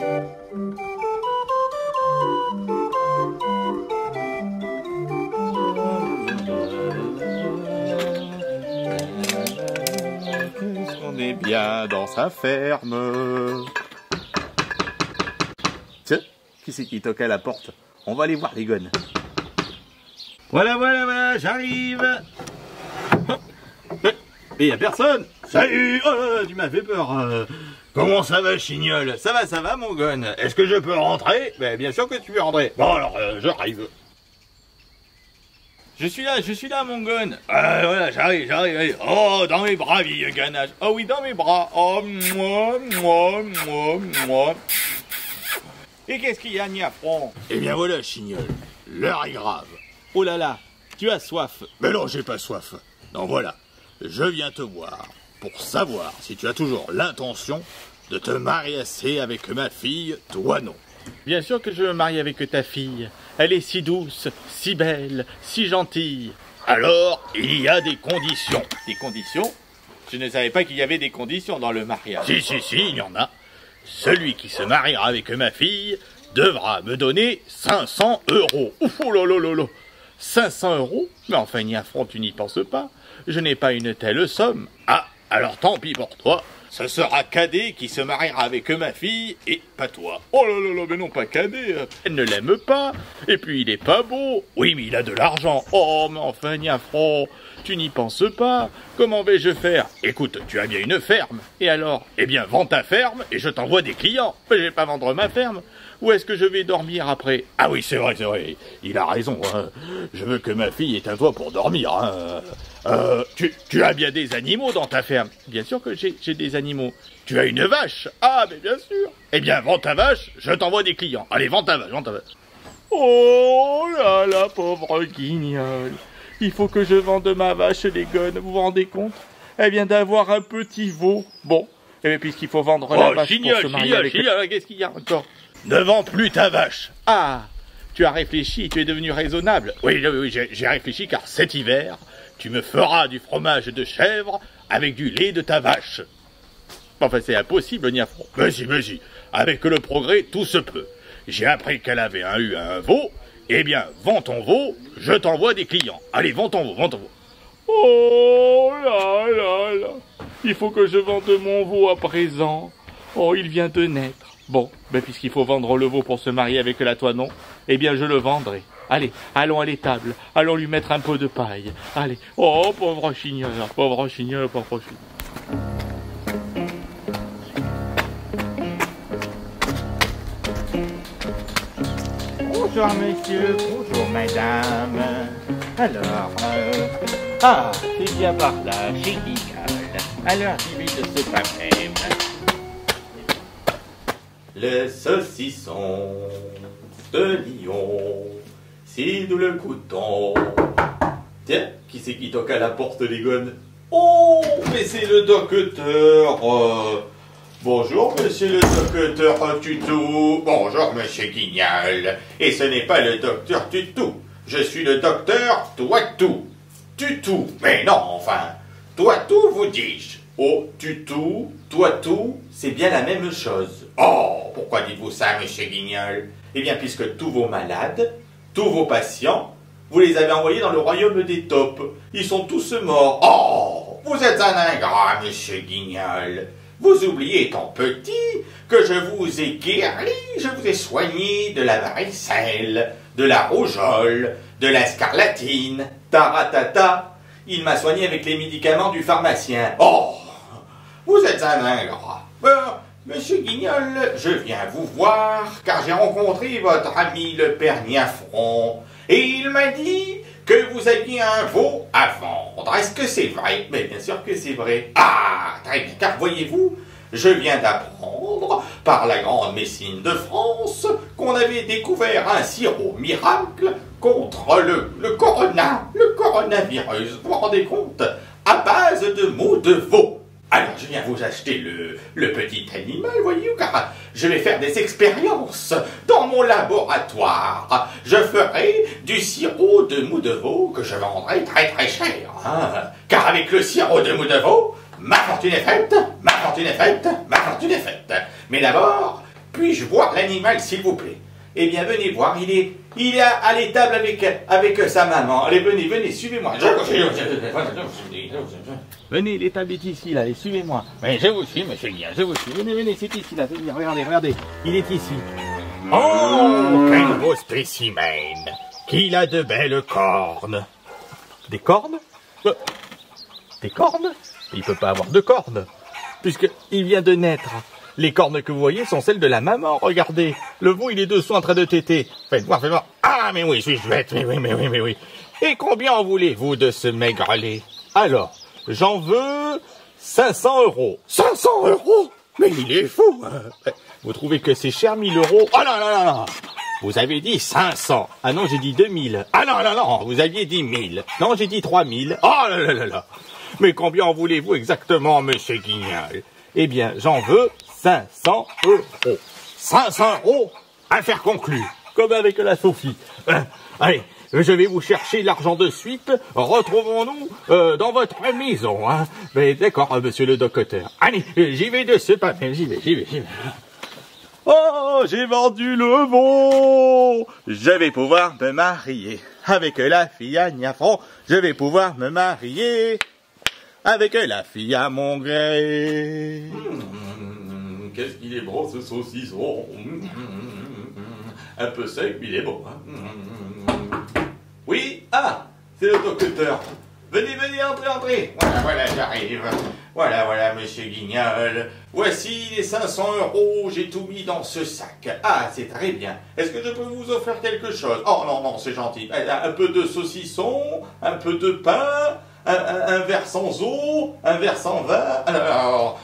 On est bien dans sa ferme. Tiens, qui c'est qui toque à la porte? On va aller voir les gones. Voilà, j'arrive. Et y a personne. Salut. Oh, tu m'as fait peur. Comment ça va, Chignol? Ça va, mon gon. Est-ce que je peux rentrer? Ben, bien sûr que tu peux rentrer. Bon, alors, j'arrive. Je suis là, mon gon. Voilà, j'arrive. Allez. Oh, dans mes bras, vieux ganache. Oh oui, dans mes bras. Oh, moi. Et qu'est-ce qu'il y a, Niafron? Eh bien voilà, Chignol. L'heure est grave. Oh là là, tu as soif. Mais non, j'ai pas soif. Non, voilà. Je viens te voir pour savoir si tu as toujours l'intention de te marier avec ma fille, toi non. Bien sûr que je me marie avec ta fille. Elle est si douce, si belle, si gentille. Alors, il y a des conditions. Des conditions? Je ne savais pas qu'il y avait des conditions dans le mariage. Si, il y en a. Celui qui se mariera avec ma fille devra me donner 500 €. Ouf, oh là là. 500 €? Mais enfin, Niafron, tu n'y penses pas. Je n'ai pas une telle somme. Ah, alors tant pis pour toi. Ce sera Cadet qui se mariera avec ma fille et pas toi. Oh là là, mais non, pas Cadet. Elle ne l'aime pas. Et puis il est pas beau. Oui, mais il a de l'argent. Oh, mais enfin, Niafron, tu n'y penses pas. Comment vais-je faire? Écoute, tu as bien une ferme. Et alors? Eh bien, vends ta ferme et je t'envoie des clients. Mais je vais pas vendre ma ferme. Où est-ce que je vais dormir après? Ah oui, c'est vrai. Il a raison. Hein. Je veux que ma fille ait un toit pour dormir. Hein. Tu as bien des animaux dans ta ferme? Bien sûr que j'ai des animaux. Tu as une vache? Ah, mais bien sûr. Eh bien, vends ta vache, je t'envoie des clients. Allez, vends ta vache. Oh là là, pauvre Guignol. Il faut que je vende ma vache, les gones. Vous vous rendez compte? Elle vient d'avoir un petit veau. Bon, eh bien, puisqu'il faut vendre la vache pour se marier avec... Qu'est-ce qu'il y a encore? Ne vends plus ta vache. Ah, tu as réfléchi, tu es devenu raisonnable. Oui, j'ai réfléchi car cet hiver, tu me feras du fromage de chèvre avec du lait de ta vache. Enfin, c'est impossible, Niafron. Mais si, avec le progrès, tout se peut. J'ai appris qu'elle avait eu un veau. Eh bien, vends ton veau, je t'envoie des clients. Allez, vends ton veau. Oh là. Il faut que je vende mon veau à présent. Oh, il vient de naître. Bon, ben puisqu'il faut vendre le veau pour se marier avec la Toinon, eh bien je le vendrai. Allez, allons à l'étable, allons lui mettre un pot de paille. Allez, oh pauvre Chignol. Bonjour monsieur, bonjour madame. Alors, c'est bien par là, chez Guignol. Alors j'y vais de ce pas même. Le saucisson de Lyon, si nous le goûtons. Tiens, qui c'est qui toque à la porte, les gones? Oh, mais c'est le docteur. Bonjour, monsieur le docteur Tutou. Bonjour, monsieur Guignol. Et ce n'est pas le docteur Tutou. Je suis le docteur Toitou. Tutou. Mais non, enfin. Toitou, vous dis-je. Oh, Tutou, Toitou, c'est bien la même chose. Oh, pourquoi dites-vous ça, monsieur Guignol? Eh bien, puisque tous vos malades, tous vos patients, vous les avez envoyés dans le royaume des taupes. Ils sont tous morts. Oh, vous êtes un ingrat, monsieur Guignol. Vous oubliez, étant petit, que je vous ai guéri, je vous ai soigné de la varicelle, de la rougeole, de la scarlatine. Taratata, il m'a soigné avec les médicaments du pharmacien. Oh, vous êtes un ingrat. Bon, monsieur Guignol, je viens vous voir, car j'ai rencontré votre ami le père Niafron, et il m'a dit que vous aviez un veau à vendre. Est-ce que c'est vrai? Mais bien sûr que c'est vrai. Ah, très bien, car voyez-vous, je viens d'apprendre par la grande médecine de France qu'on avait découvert un sirop miracle contre le coronavirus. Vous vous rendez compte? À base de mots de veau. Alors, je viens vous acheter le petit animal, voyez-vous, car je vais faire des expériences dans mon laboratoire. Je ferai du sirop de mou de veau que je vendrai très très cher. Hein, car avec le sirop de mou de veau, ma fortune est faite, ma fortune est faite, ma fortune est faite. Mais d'abord, Puis-je voir l'animal, s'il vous plaît? Eh bien, venez voir, il est à l'étable avec sa maman. Allez, venez, suivez-moi. Venez, l'étable est ici, là, allez, suivez-moi. Mais je vous suis, monsieur Guillaume, je vous suis. Venez, c'est ici, là, venez, regardez, il est ici. Oh, quel beau spécimen, qu'il a de belles cornes. Des cornes? Des cornes? Il ne peut pas avoir de cornes, puisqu'il vient de naître. Les cornes que vous voyez sont celles de la maman, regardez. Le veau, il est dessous en train de téter. Faites voir. Ah, mais oui, suis-je bête, mais oui. Et combien en voulez-vous de ce maigre lait? Alors, j'en veux 500 €. 500 €? Mais il est fou, hein. Vous trouvez que c'est cher, 1000 €? Oh non. Vous avez dit 500. Ah non, j'ai dit 2000. Ah non, vous aviez dit 1000. Non, j'ai dit 3000. Oh là. Mais combien en voulez-vous exactement, monsieur Guignol? Eh bien, j'en veux 500 €. 500 €, affaire conclue. Comme avec la Sophie. Allez, je vais vous chercher l'argent de suite. Retrouvons-nous dans votre maison. Hein. Mais d'accord, monsieur le docteur. Allez, j'y vais de ce pas. J'y vais. Oh, j'ai vendu le veau. Je vais pouvoir me marier avec la fille à Niafron. Je vais pouvoir me marier avec la fille à mon gré. Qu'est-ce qu'il est bon ce saucisson. Un peu sec, mais il est bon. Hein. Oui, c'est le docteur. Venez, entrez. Voilà, j'arrive. Voilà, monsieur Guignol. Voici les 500 €, j'ai tout mis dans ce sac. Ah, c'est très bien. Est-ce que je peux vous offrir quelque chose? Oh non, c'est gentil. Un peu de saucisson, un peu de pain, un verre sans eau, un verre sans vin. Alors,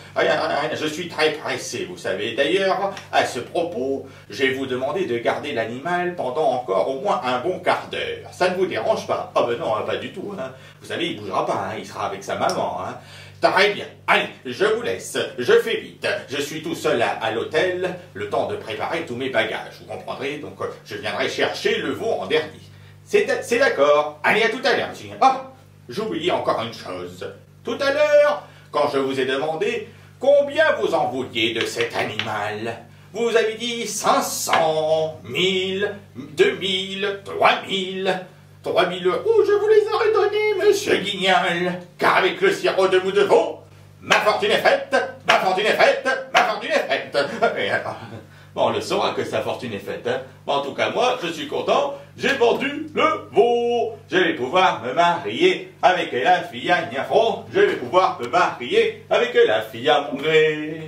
je suis très pressé, vous savez. D'ailleurs, à ce propos, je vais vous demander de garder l'animal pendant encore au moins un bon quart d'heure. Ça ne vous dérange pas? Ah ben non, pas du tout. Hein. Vous savez, il bougera pas, hein. Il sera avec sa maman. Hein. Très bien. Allez, je vous laisse. Je fais vite. Je suis tout seul à l'hôtel, le temps de préparer tous mes bagages. Vous comprendrez? Donc, je viendrai chercher le veau en dernier. C'est d'accord. Allez, à tout à l'heure, monsieur. J'oubliais encore une chose. Tout à l'heure, quand je vous ai demandé combien vous en vouliez de cet animal, vous avez dit 500, 1000, 2000, 3000. 3000 €, je vous les aurais donnés, monsieur Guignol, car avec le sirop de mou de veau, ma fortune est faite. Bon, on le saura que sa fortune est faite. Hein. Bon, en tout cas, moi, je suis content, j'ai vendu le veau. Je vais pouvoir me marier avec la fille à Niafron. Je vais pouvoir me marier avec la fille à mon gré.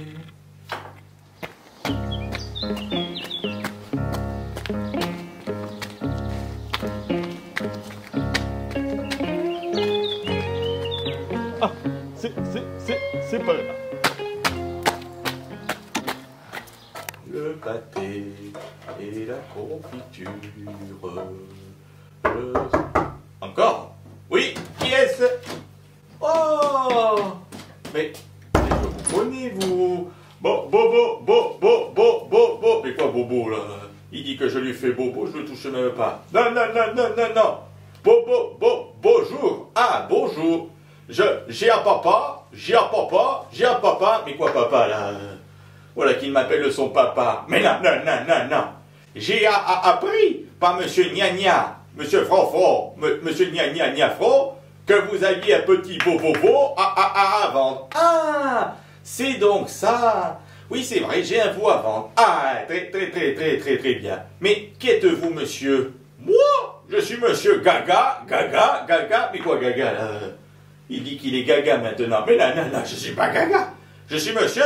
C'est pas là. Le pâté et la confiture. Encore? Oui, qui est-ce? Oh! Mais je vous connais, vous. Bobo. Mais quoi, Bobo, là? Il dit que je lui fais Bobo, je le touche même pas. Non. Bobo, bonjour. Ah, bonjour. J'ai un papa. Mais quoi, papa, là? Voilà qu'il m'appelle son papa. Mais non. J'ai appris par monsieur Gnagna, monsieur Franfron, monsieur Gnagna-Niafron, que vous aviez un petit bobo à vendre. Ah, c'est donc ça. Oui, c'est vrai, j'ai un veau à vendre. Ah, très bien. Mais qui êtes-vous, monsieur? Moi, je suis monsieur Gaga. Mais quoi, Gaga, là? Il dit qu'il est gaga maintenant. Mais non, je suis pas gaga. Je suis monsieur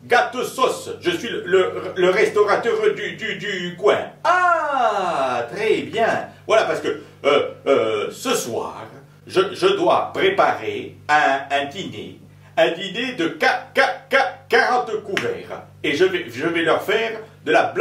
Gâteau Sauce. Je suis le restaurateur du coin. Ah, très bien. Voilà, parce que ce soir, je dois préparer un dîner. Un dîner de 40 couverts. Et je vais leur faire de la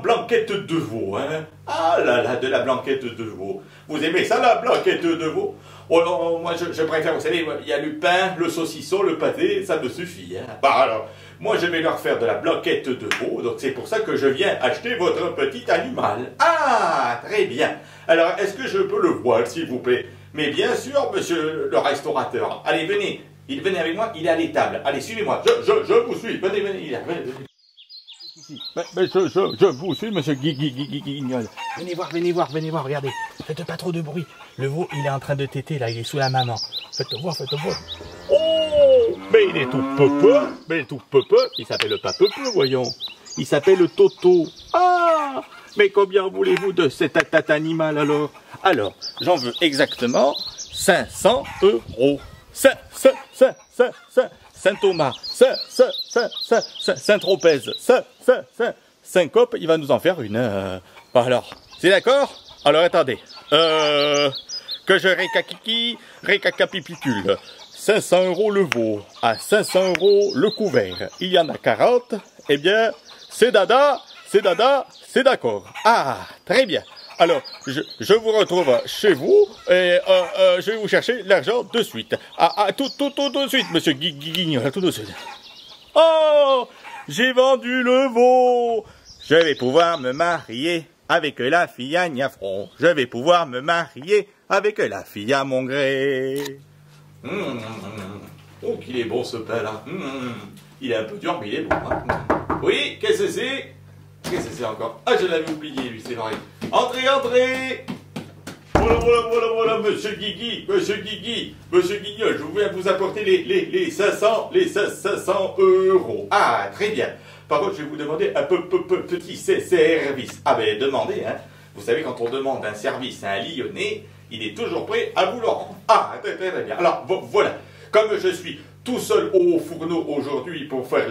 blanquette de veau. Hein. Ah là, de la blanquette de veau. Vous aimez ça, la blanquette de veau? Oh non, moi je préfère, vous savez, il y a le pain, le saucisson, le pâté, ça me suffit. Hein. Bah alors, moi je vais leur faire de la blanquette de veau, donc c'est pour ça que je viens acheter votre petit animal. Ah, très bien. Alors, est-ce que je peux le voir, s'il vous plaît? Mais bien sûr, monsieur le restaurateur. Allez, venez avec moi, il est à l'étable. Allez, suivez-moi, je vous suis. Venez. ici. Je vous suis, monsieur Guignol. Venez voir, regardez. Faites pas trop de bruit. Le veau, il est en train de téter, là, il est sous la maman. Faites voir. Oh, mais il est tout peu. Il s'appelle pas peu, voyons. Il s'appelle Toto. Ah, mais combien voulez-vous de cet animal alors? Alors, j'en veux exactement 500 €. Saint-Thomas, Saint-Tropez, Syncope, il va nous en faire une. Alors, c'est d'accord? Alors attendez, que je récapitule. 500 € le veau, à 500 € le couvert. Il y en a 40, eh bien, c'est d'accord. Ah, très bien. Alors, je vous retrouve chez vous et je vais vous chercher l'argent de suite. Tout de suite, monsieur Guignol, tout de suite. Oh, j'ai vendu le veau. Je vais pouvoir me marier avec la fille à Niafron. Je vais pouvoir me marier avec la fille à mon gré. Oh, qu'il est bon ce pain-là. Il est un peu dur, mais il est bon. Hein. Oui, qu'est-ce que c'est? Qu'est-ce que c'est encore? Ah, je l'avais oublié, lui, c'est vrai. Entrez. Voilà, monsieur Guignol, je viens vous apporter les 500 €. Ah, très bien. Par contre, je vais vous demander un petit service. Ah, ben, demandez, hein. Vous savez, quand on demande un service à un Lyonnais, il est toujours prêt à vous le rendre. Ah, très bien. Alors, voilà. Comme je suis tout seul au fourneau aujourd'hui pour faire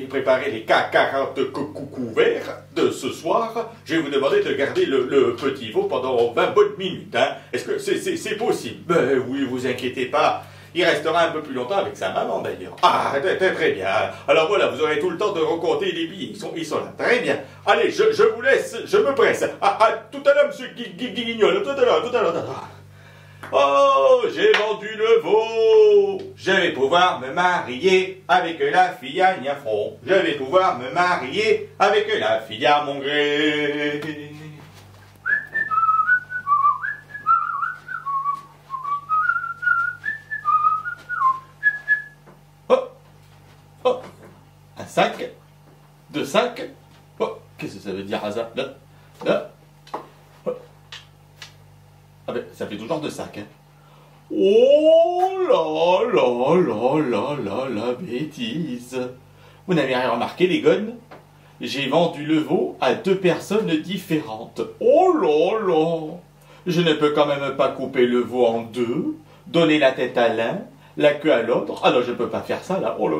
préparer les 40 couverts de ce soir, je vais vous demander de garder le petit veau pendant 20 bonnes minutes. Hein. Est-ce que c'est possible? Ben oui, vous inquiétez pas. Il restera un peu plus longtemps avec sa maman d'ailleurs. Ah, très bien. Alors voilà, vous aurez tout le temps de recompter les billets. Ils sont là. Très bien. Allez, je vous laisse, je me presse. Tout à l'heure, monsieur Guignol. Tout à l'heure. Oh, j'ai vendu le veau. Je vais pouvoir me marier avec la fille à Niafron. Je vais pouvoir me marier avec la fille à mon gré. Oh, un sac, 2 sacs. Oh, qu'est-ce que ça veut dire, hasard? Là. Ah ben, ça fait toujours 2 sacs. Hein. Oh la bêtise. Vous n'avez rien remarqué, les gonnes? J'ai vendu le veau à 2 personnes différentes. Oh là. Je ne peux quand même pas couper le veau en 2, donner la tête à l'un, la queue à l'autre. Ah non, je ne peux pas faire ça, là. Oh là.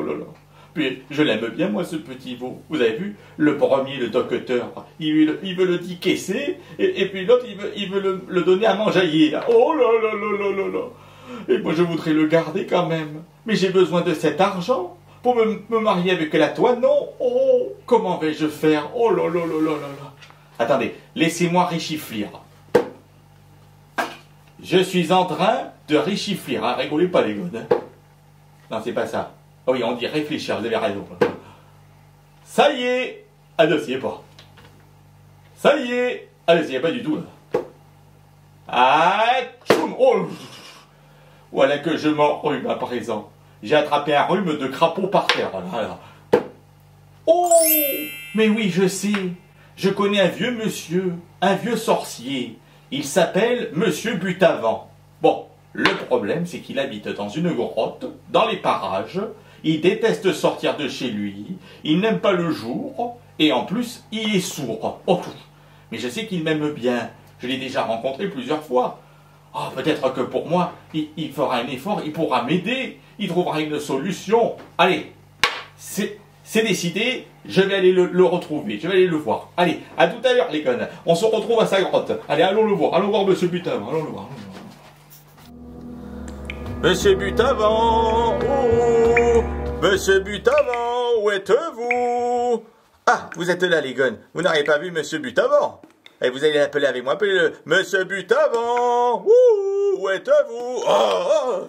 Puis, je l'aime bien, moi, ce petit veau. Vous avez vu, le premier, le docteur, il veut le décaisser, et puis l'autre, il veut le donner à m'enjailler, là. Oh là. Et moi, je voudrais le garder quand même. Mais j'ai besoin de cet argent pour me marier avec la toi, non? Oh, comment vais-je faire? Oh là. Attendez, laissez-moi réchiflir. Je suis en train de réchiflir, hein. Rigolez pas, les gars. Hein. Non, c'est pas ça. Oh oui, on dit réfléchir, vous avez raison. Ça y est. Ah non, s'y est pas. Ça y est. Ah non, s'y est pas du tout, là. Ah, tchoum. Oh. Voilà que je m'enrhume à présent. J'ai attrapé un rhume de crapaud par terre. Là. Oh, mais oui, je sais. Je connais un vieux monsieur, un vieux sorcier. Il s'appelle Monsieur Butavant. Bon, le problème, c'est qu'il habite dans une grotte, dans les parages. Il déteste sortir de chez lui. Il n'aime pas le jour. Et en plus, il est sourd. Oh, mais je sais qu'il m'aime bien. Je l'ai déjà rencontré plusieurs fois. Oh, peut-être que pour moi, il fera un effort, il pourra m'aider. Il trouvera une solution. Allez, c'est décidé. Je vais aller le retrouver. Je vais aller le voir. Allez, à tout à l'heure, les connes. On se retrouve à sa grotte. Allez, allons le voir. Allons voir Monsieur Butavant. Allons le voir. Monsieur Butavant, oh, Monsieur Butavant, où êtes-vous? Ah, vous êtes là, les gonnes. Vous n'auriez pas vu Monsieur Butavant? Et vous allez l'appeler avec moi. Appelez-le. Monsieur Butavant, où êtes-vous? Oh,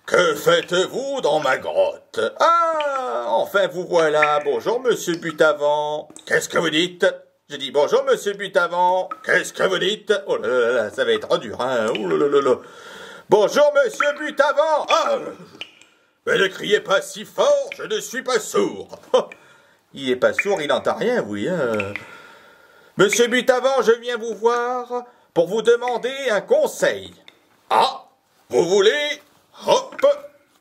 que faites-vous dans ma grotte? Ah, enfin vous voilà. Bonjour, Monsieur Butavant. Qu'est-ce que vous dites? Je dis bonjour, Monsieur Butavant. Qu'est-ce que vous dites? Oh là, ça va être dur, hein. Oh là. Bonjour, Monsieur Butavant. Ah, mais ne criez pas si fort, je ne suis pas sourd. Il est pas sourd, il n'entend rien, oui. Hein. Monsieur Butavant, je viens vous voir pour vous demander un conseil. Ah, vous voulez, hop,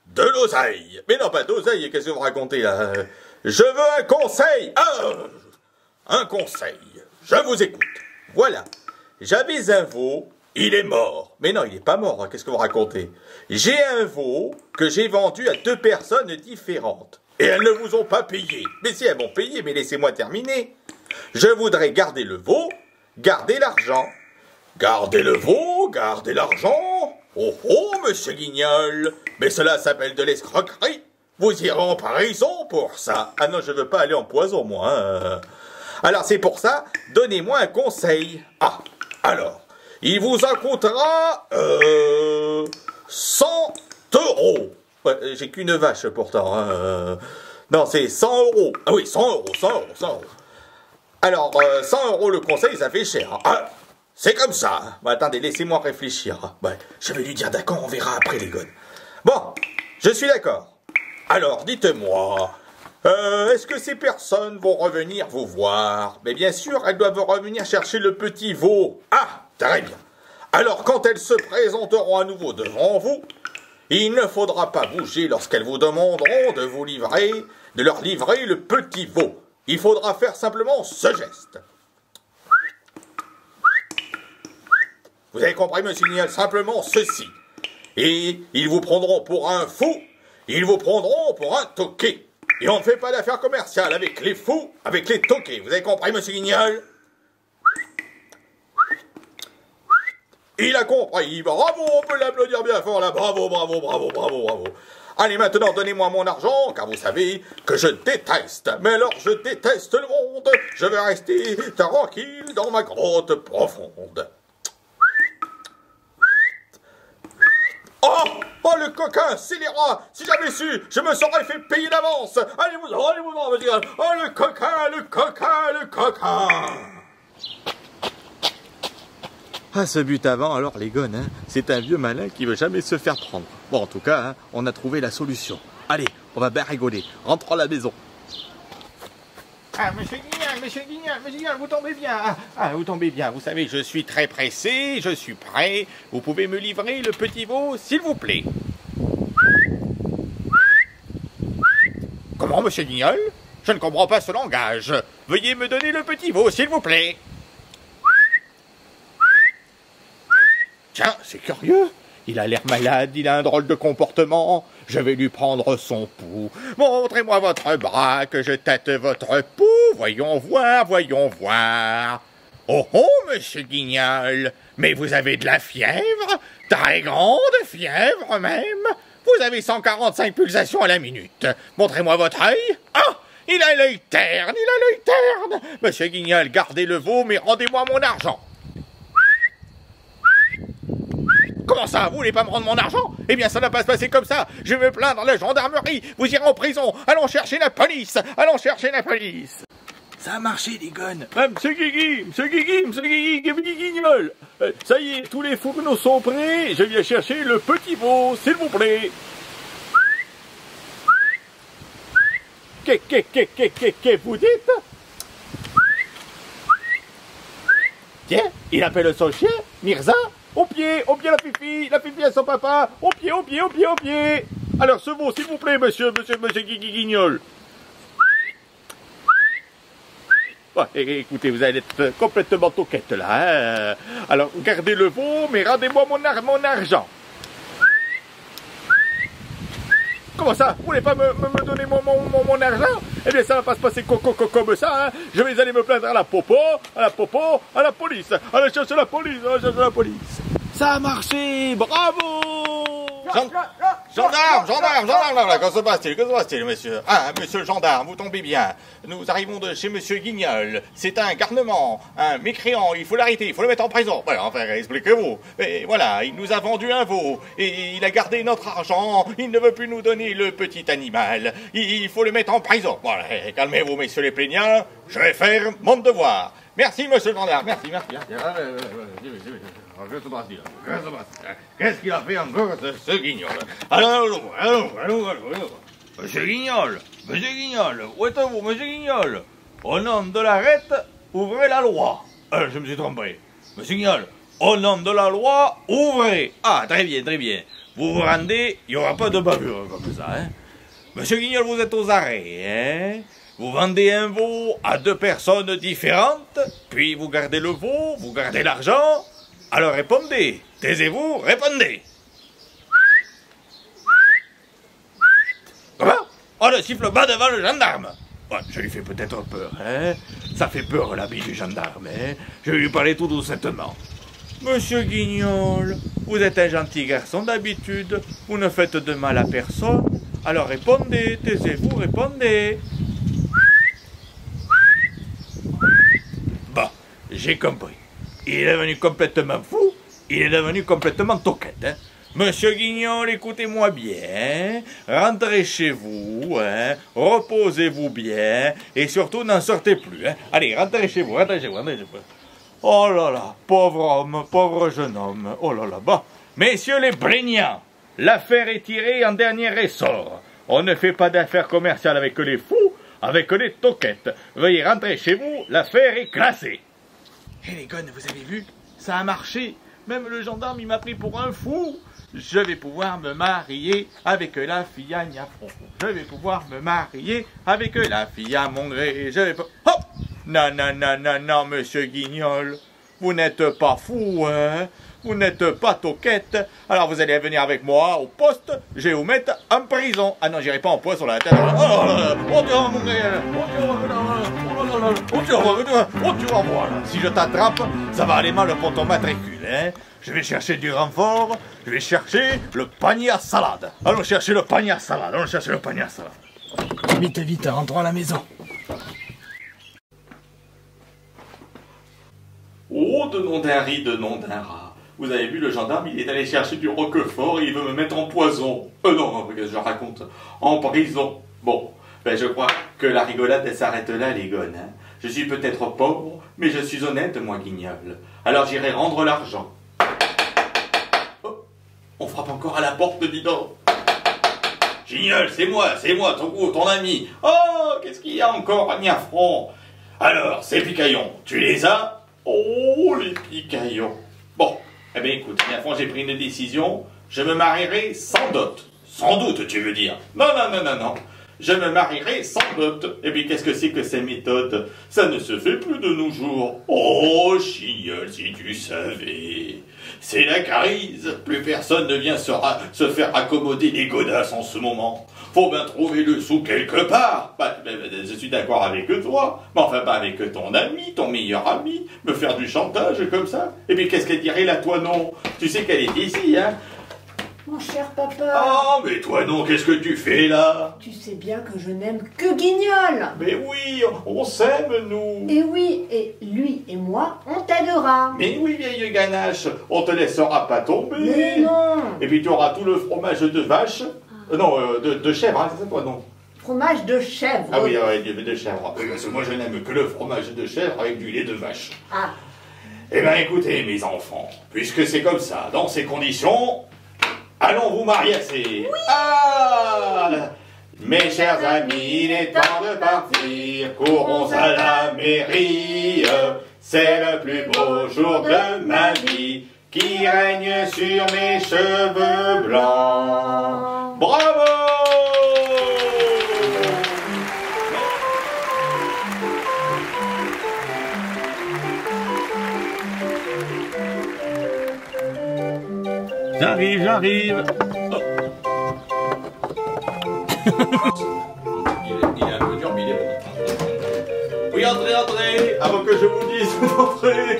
de l'oseille. Mais non, pas d'oseille, qu'est-ce que vous racontez là? Je veux un conseil. Ah, un conseil. Je vous écoute. Voilà. J'avais un veau, il est mort. Mais non, il n'est pas mort, hein. Qu'est-ce que vous racontez? J'ai un veau que j'ai vendu à 2 personnes différentes. Et elles ne vous ont pas payé. Mais si elles m'ont payé, mais laissez-moi terminer. Je voudrais garder le veau, garder l'argent. Gardez le veau, gardez l'argent. Oh oh, monsieur Guignol, mais cela s'appelle de l'escroquerie. Vous irez en prison pour ça. Ah non, je veux pas aller en prison, moi. Hein. Alors c'est pour ça, donnez-moi un conseil. Ah, alors, il vous en coûtera 100 €. Ouais, j'ai qu'une vache pourtant. Hein. Non, c'est 100 €. Ah oui, 100 €, 100 €, 100 €. Alors, 100 € le conseil, ça fait cher. Ah, c'est comme ça. Bah, attendez, laissez-moi réfléchir. Ouais, je vais lui dire d'accord, on verra après les gones. Bon, je suis d'accord. Alors, dites-moi, est-ce que ces personnes vont revenir vous voir? Mais bien sûr, elles doivent revenir chercher le petit veau. Ah, très bien. Alors, quand elles se présenteront à nouveau devant vous, il ne faudra pas bouger lorsqu'elles vous demanderont de leur livrer le petit veau. Il faudra faire simplement ce geste. Vous avez compris, monsieur Guignol? Simplement ceci. Et ils vous prendront pour un fou, ils vous prendront pour un toqué. Et on ne fait pas d'affaires commerciales avec les fous, avec les toqués. Vous avez compris, monsieur Guignol? Il a compris. Bravo, on peut l'applaudir bien fort là. Bravo, bravo, bravo, bravo, bravo. Allez, maintenant, donnez-moi mon argent, car vous savez que je déteste. Mais alors, je déteste le monde. Je vais rester tranquille dans ma grotte profonde. Oh, oh, le coquin, scélérat. Si j'avais su, je me serais fait payer d'avance. Allez-vous-en, monsieur. Oh, le coquin, le coquin, le coquin. Ah, ce Butavant, alors les gones, hein, c'est un vieux malin qui veut jamais se faire prendre. Bon, en tout cas, hein, on a trouvé la solution. Allez, on va bien rigoler. Rentrons à la maison. Ah, monsieur Guignol, vous tombez bien. Vous tombez bien. Vous savez, je suis très pressé, je suis prêt. Vous pouvez me livrer le petit veau, s'il vous plaît. Comment, monsieur Guignol? Je ne comprends pas ce langage. Veuillez me donner le petit veau, s'il vous plaît. Tiens, c'est curieux. Il a l'air malade, il a un drôle de comportement. Je vais lui prendre son pouls. Montrez-moi votre bras, que je tâte votre pouls. Voyons voir, voyons voir. Oh oh, monsieur Guignol, mais vous avez de la fièvre, très grande fièvre même. Vous avez 145 pulsations à la minute. Montrez-moi votre œil. Ah, il a l'œil terne, il a l'œil terne. Monsieur Guignol, gardez le veau, mais rendez-moi mon argent. Comment ça, vous voulez pas me rendre mon argent? Eh bien, ça ne va pas se passer comme ça. Je vais me plaindre à la gendarmerie. Vous irez en prison. Allons chercher la police. Allons chercher la police. Ça a marché, les gones. Monsieur Guigui, Guignol. Ça y est, tous les fourneaux sont prêts. Je viens chercher le petit veau, s'il vous plaît. Qu'est-ce vous dites? Tiens, il appelle son chien, Mirza. Au pied la fifi à son papa, au pied. Alors ce veau, s'il vous plaît, monsieur Guignol. Ouais, écoutez, vous allez être complètement toquette là. Hein. Alors, gardez le veau, mais rendez-moi mon argent. Comment ça? Vous voulez pas me donner mon argent? Eh bien, ça va pas se passer comme ça, hein. Je vais aller me plaindre à la police. Allez chercher la police. Ça a marché, bravo! Gendarme, que se passe-t-il, monsieur? Ah, monsieur le gendarme, vous tombez bien. Nous arrivons de chez monsieur Guignol. C'est un garnement, un mécréant, il faut l'arrêter, il faut le mettre en prison. Voilà, enfin, expliquez-vous. Mais voilà, il nous a vendu un veau, et il a gardé notre argent, il ne veut plus nous donner le petit animal. Il faut le mettre en prison. Voilà, calmez-vous, messieurs les plaignants, je vais faire mon devoir. Merci, monsieur le gendarme, merci. Qu'est-ce qu'il a fait encore, ce Guignol? Allons. Monsieur Guignol, Monsieur Guignol, où êtes-vous, monsieur Guignol? Au nom de l'arrête, ouvrez la loi. Je me suis trompé. Monsieur Guignol, au nom de la loi, ouvrez. Ah, très bien, très bien. Vous vous rendez, il n'y aura pas de bavure comme ça, hein. Monsieur Guignol, vous êtes aux arrêts, hein. Vous vendez un veau à 2 personnes différentes, puis vous gardez le veau, vous gardez l'argent. Alors répondez. Taisez-vous, répondez. Quoi? Oh, le sifflement devant le gendarme. Ouais, je lui fais peut-être peur, hein. Ça fait peur l'habit du gendarme, hein. Je vais lui parler tout doucettement. Monsieur Guignol, vous êtes un gentil garçon d'habitude. Vous ne faites de mal à personne. Alors répondez, taisez-vous, répondez. Bon, j'ai compris. Il est devenu complètement fou. Il est devenu complètement toquette, hein. Monsieur Guignol, écoutez-moi bien, rentrez chez vous, hein, reposez-vous bien, et surtout n'en sortez plus, hein. Allez, rentrez chez vous, rentrez chez vous, rentrez chez vous. Oh là là, pauvre homme, pauvre jeune homme, oh là là, bon. Messieurs les plaignants, l'affaire est tirée en dernier ressort. On ne fait pas d'affaires commerciales avec les fous, avec les toquettes. Veuillez rentrer chez vous, l'affaire est classée. Hé les gonnes, vous avez vu? Ça a marché. Même le gendarme, il m'a pris pour un fou. Je vais pouvoir me marier avec la fille à Niafron. Je vais pouvoir me marier avec la fille à Mongré. Je vais pas... Hop! Non, non, non, non, non, monsieur Guignol. Vous n'êtes pas fou, hein? Vous n'êtes pas toquette. Alors vous allez venir avec moi au poste. Je vais vous mettre en prison. Ah non, j'irai pas en poste sur la tête. Oh là là, oh tu vas Mongré. Oh tu vas voir. Si je t'attrape, ça va aller mal pour ton matricule, hein? Je vais chercher du renfort, je vais chercher le panier à salade. Allons chercher le panier à salade, allons chercher le panier à salade. Vite, vite, rentrons à la maison. Oh, de nom d'un riz, de nom d'un rat. Vous avez vu, le gendarme, il est allé chercher du roquefort et il veut me mettre en poison. Non, qu'est-ce que je raconte? En prison. Bon, ben je crois que la rigolade, elle s'arrête là, les gonnes, hein. Je suis peut-être pauvre, mais je suis honnête, moi, Guignol. Alors j'irai rendre l'argent. On frappe encore à la porte, dis donc. Guignol, c'est moi, ton ami. Oh, qu'est-ce qu'il y a encore à Niafron? Alors, ces picaillons, tu les as? Oh, les picaillons. Bon, eh bien écoute, Niafron, j'ai pris une décision. Je me marierai sans dot. Sans doute, tu veux dire? Non, non, non, non, non. Je me marierai sans dot. Et puis, qu'est-ce que c'est que ces méthodes? Ça ne se fait plus de nos jours. Oh, Guignol, si tu savais. C'est la crise. Plus personne ne vient se faire accommoder les godasses en ce moment. Faut bien trouver le sou quelque part. Je suis d'accord avec toi, mais enfin pas avec ton ami, ton meilleur ami, me faire du chantage comme ça. Et puis qu'est-ce qu'elle dirait là, toi non? Tu sais qu'elle est ici, hein? Mon cher papa. Oh, mais toi non, qu'est-ce que tu fais là? Tu sais bien que je n'aime que Guignol. Mais oui, on s'aime, nous. Et oui, et lui et moi, on t'aidera. Mais oui, vieille ganache, on te laissera pas tomber. Mais non. Et puis tu auras tout le fromage de vache. Non, de chèvre, hein, c'est ça toi, non? Fromage de chèvre. Ah oui, de chèvre. Parce que moi je n'aime que le fromage de chèvre avec du lait de vache. Ah. Eh bien écoutez, mes enfants, puisque c'est comme ça, dans ces conditions, allons vous mariasser. Oui. Ah! Mes chers amis, il est temps de partir, courons à la mairie. C'est le plus beau jour de ma vie qui règne sur mes cheveux blancs. Bravo! J'arrive, j'arrive. Oh. Il est un peu dur, mais il est bon. Oui, entrez, avant que je vous dise d'entrer.